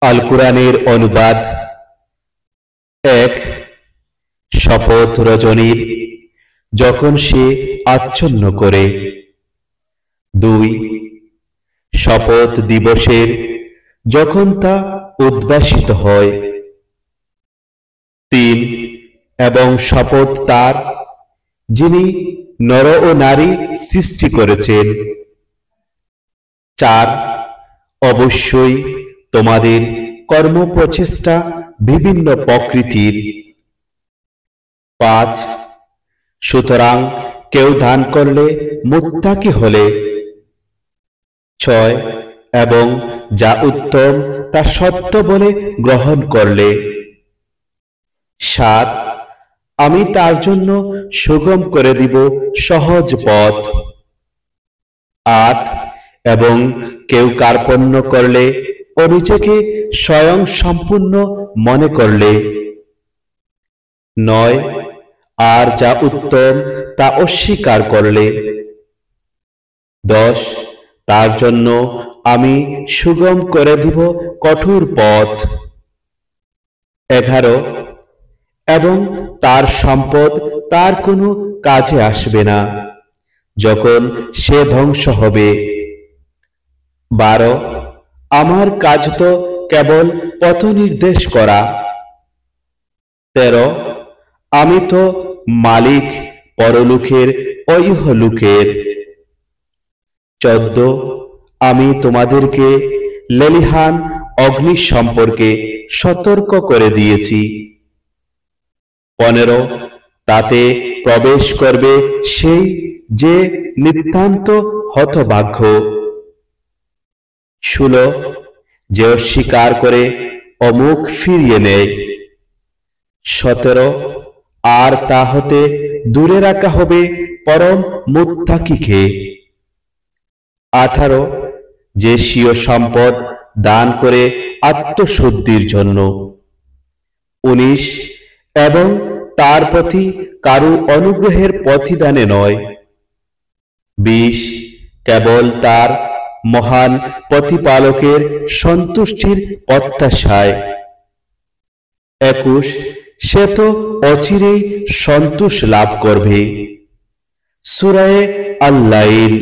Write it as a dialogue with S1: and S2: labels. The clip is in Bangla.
S1: আল কুরআনের অনুবাদ। ১ শপথ রজনীর যখন সে আচ্ছন্ন করে। ২ শপথ দিবসের যখন তা উদ্ভাসিত হয়। ৩ এবং শপথ তার যিনি নর ও নারী সৃষ্টি করেছেন। ৪ অবশ্যই তোমাদের কর্মপ্রচেষ্টা বিভিন্ন প্রকৃতির। ৫ সুতরাং কেউ দান করলে মুত্তাকি হলে। ৬ এবং যা উত্তম তা সত্য বলে গ্রহণ করলে। ৭ আমি তার জন্য সুগম করে দিব সহজ পথ। ৮ এবং কেউ কার্পণ্য করলে ও নিজেকে স্বয়ং সম্পূর্ণ মনে করলে। ৯ আর যা উত্তম তা অস্বীকার করলে। ১০ তার জন্য আমি সুগম করে দিব কঠোর পথ। ১১ এবং তার সম্পদ তার কোনো কাজে আসবে না যখন সে ধ্বংস হবে। ১২ আমার কাজ তো কেবল পথ নির্দেশ করা। ১৩ আমি তো মালিক পরলোকের ও ইহলোকের। ১৪ আমি তোমাদেরকে লেলিহান অগ্নি সম্পর্কে সতর্ক করে দিয়েছি। ১৫ তাতে প্রবেশ করবে সেই যে নিতান্ত হতভাগ্য। ১৬ যে অস্বীকার করে ও মুখ ফিরিয়ে নেয়। ১৭ আর তা হতে দূরে রাখা হবে পরম মুত্তাকিকে। ১৮ যে স্বীয় সম্পদ দান করে আত্মশুদ্ধির জন্য। ১৯ এবং তার প্রতি কারো অনুগ্রহের প্রতিদানে নয়। ২০ কেবল তার মহান প্রতিপালকের সন্তুষ্টির প্রত্যাশায়। ২১ সে তো অচিরেই সন্তোষ লাভ করবে। সূরা আল লাইল।